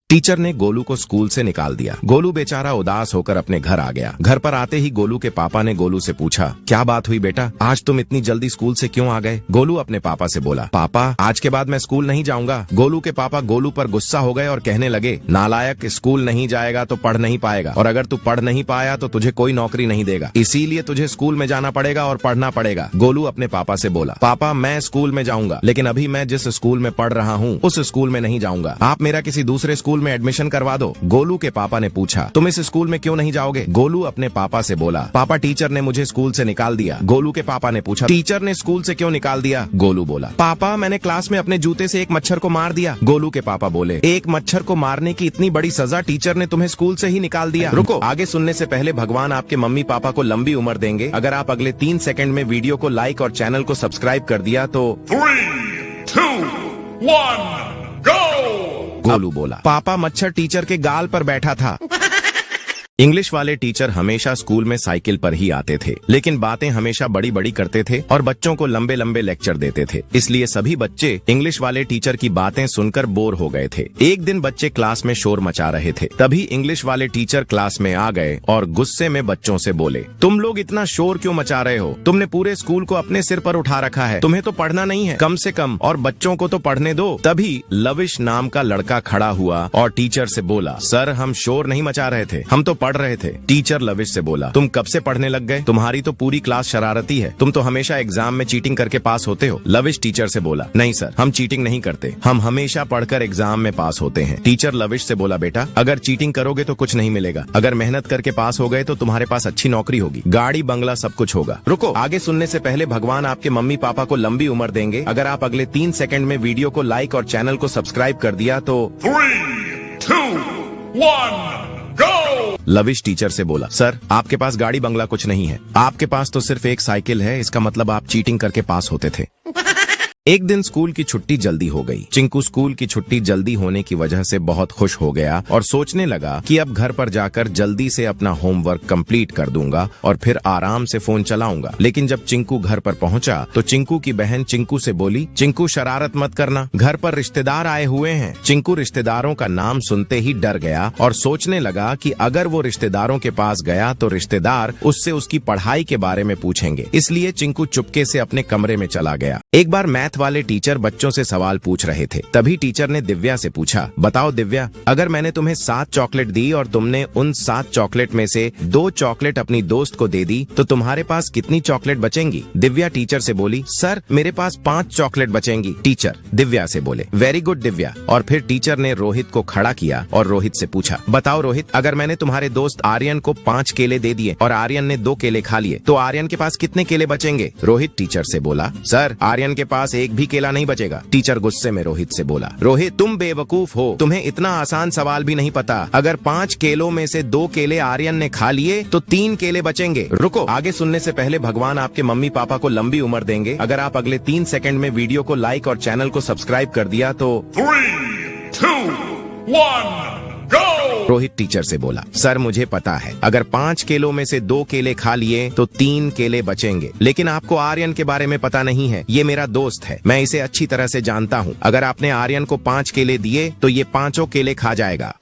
Teacher ने गोलू को school से निकाल दिया। गोलू बेचारा उदास होकर अपने घर आ गया। घर पर आते ही गोलू के पापा ने गोलू से पूछा, क्या बात हुई बेटा, आज तुम इतनी जल्दी स्कूल से क्यों आ गए? गोलू अपने पापा से बोला, पापा आज के बाद मैं स्कूल नहीं जाऊंगा। गोलू के पापा गोलू पर गुस्सा हो गए और कहने लगे, नालायक, स्कूल नहीं जाएगा तो पढ़ नहीं पाएगा, और अगर तू पढ़ नहीं पाया तो तुझे कोई नौकरी नहीं देगा, इसीलिए तुझे स्कूल में जाना पड़ेगा और पढ़ना पड़ेगा। गोलू अपने पापा से बोला, पापा मैं स्कूल में जाऊंगा, लेकिन अभी मैं जिस स्कूल में पढ़ रहा हूँ उस स्कूल में नहीं जाऊंगा। आप मेरा किसी दूसरे स्कूल में एडमिशन करवा दो। गोलू के पापा ने पूछा, तुम इस स्कूल में क्यों नहीं जाओगे? गोलू अपने पापा से बोला, पापा टीचर ने मुझे स्कूल से निकाल दिया। गोलू के पापा ने पूछा, टीचर ने स्कूल से क्यों निकाल दिया? गोलू बोला, पापा मैंने क्लास में अपने जूते से एक मच्छर को मार दिया। गोलू के पापा बोले, एक मच्छर को मारने की इतनी बड़ी सजा टीचर ने तुम्हें स्कूल से ही निकाल दिया? रुको, आगे सुनने से पहले भगवान आपके मम्मी पापा को लंबी उम्र देंगे अगर आप अगले 3 सेकंड में वीडियो को लाइक और चैनल को सब्सक्राइब कर दिया तो। 3, 2, 1, go! गोलू बोला, पापा मच्छर टीचर के गाल पर बैठा था। इंग्लिश वाले टीचर हमेशा स्कूल में साइकिल पर ही आते थे, लेकिन बातें हमेशा बड़ी बड़ी करते थे और बच्चों को लंबे लंबे लेक्चर देते थे। इसलिए सभी बच्चे इंग्लिश वाले टीचर की बातें सुनकर बोर हो गए थे। एक दिन बच्चे क्लास में शोर मचा रहे थे, तभी इंग्लिश वाले टीचर क्लास में आ गए और गुस्से में बच्चों से बोले, तुम लोग इतना शोर क्यों मचा रहे हो? तुमने पूरे स्कूल को अपने सिर पर उठा रखा है, तुम्हें तो पढ़ना नहीं है कम से कम, और बच्चों को तो पढ़ने दो। तभी लविश नाम का लड़का खड़ा हुआ और टीचर से बोला, सर हम शोर नहीं मचा रहे थे, हम तो पढ़ रहे थे। टीचर लविश से बोला, तुम कब से पढ़ने लग गए? तुम्हारी तो पूरी क्लास शरारती है, तुम तो हमेशा एग्जाम में चीटिंग करके पास होते हो। लविश टीचर से बोला, नहीं सर, हम चीटिंग नहीं करते, हम हमेशा पढ़कर एग्जाम में पास होते हैं। टीचर लविश से बोला, बेटा अगर चीटिंग करोगे तो कुछ नहीं मिलेगा, अगर मेहनत करके पास हो गए तो तुम्हारे पास अच्छी नौकरी होगी, गाड़ी बंगला सब कुछ होगा। रुको, आगे सुनने से पहले भगवान आपके मम्मी पापा को लंबी उम्र देंगे अगर आप अगले 3 सेकंड में वीडियो को लाइक और चैनल को सब्सक्राइब कर दिया तो। 3, 2, 1, go! लविश टीचर से बोला, सर आपके पास गाड़ी बंगला कुछ नहीं है, आपके पास तो सिर्फ एक साइकिल है, इसका मतलब आप चीटिंग करके पास होते थे। एक दिन स्कूल की छुट्टी जल्दी हो गई। चिंकू स्कूल की छुट्टी जल्दी होने की वजह से बहुत खुश हो गया और सोचने लगा कि अब घर पर जाकर जल्दी से अपना होमवर्क कंप्लीट कर दूंगा और फिर आराम से फोन चलाऊंगा। लेकिन जब चिंकू घर पर पहुंचा तो चिंकू की बहन चिंकू से बोली, चिंकू शरारत मत करना, घर पर रिश्तेदार आए हुए हैं। चिंकू रिश्तेदारों का नाम सुनते ही डर गया और सोचने लगा कि अगर वो रिश्तेदारों के पास गया तो रिश्तेदार उससे उसकी पढ़ाई के बारे में पूछेंगे, इसलिए चिंकू चुपके से अपने कमरे में चला गया। एक बार मैथ वाले टीचर बच्चों से सवाल पूछ रहे थे, तभी टीचर ने दिव्या से पूछा, बताओ दिव्या, अगर मैंने तुम्हें 7 चॉकलेट दी और तुमने उन 7 चॉकलेट में से 2 चॉकलेट अपनी दोस्त को दे दी तो तुम्हारे पास कितनी चॉकलेट बचेंगी? दिव्या टीचर से बोली, सर मेरे पास 5 चॉकलेट बचेंगी। टीचर दिव्या से बोले, वेरी गुड दिव्या। और फिर टीचर ने रोहित को खड़ा किया और रोहित से पूछा, बताओ रोहित, अगर मैंने तुम्हारे दोस्त आर्यन को 5 केले दे दिए और आर्यन ने 2 केले खा लिए तो आर्यन के पास कितने केले बचेंगे? रोहित टीचर से बोला, सर आर्यन के पास एक भी केला नहीं बचेगा। टीचर गुस्से में रोहित से बोला, रोहित तुम बेवकूफ हो, तुम्हें इतना आसान सवाल भी नहीं पता, अगर 5 केलों में से 2 केले आर्यन ने खा लिए तो 3 केले बचेंगे। रुको, आगे सुनने से पहले भगवान आपके मम्मी पापा को लंबी उम्र देंगे अगर आप अगले 3 सेकंड में वीडियो को लाइक और चैनल को सब्सक्राइब कर दिया तो। 3, 2, 1, go! रोहित टीचर से बोला, सर मुझे पता है, अगर 5 केलों में से 2 केले खा लिए तो 3 केले बचेंगे, लेकिन आपको आर्यन के बारे में पता नहीं है, ये मेरा दोस्त है, मैं इसे अच्छी तरह से जानता हूँ, अगर आपने आर्यन को 5 केले दिए तो ये 5 केले खा जाएगा।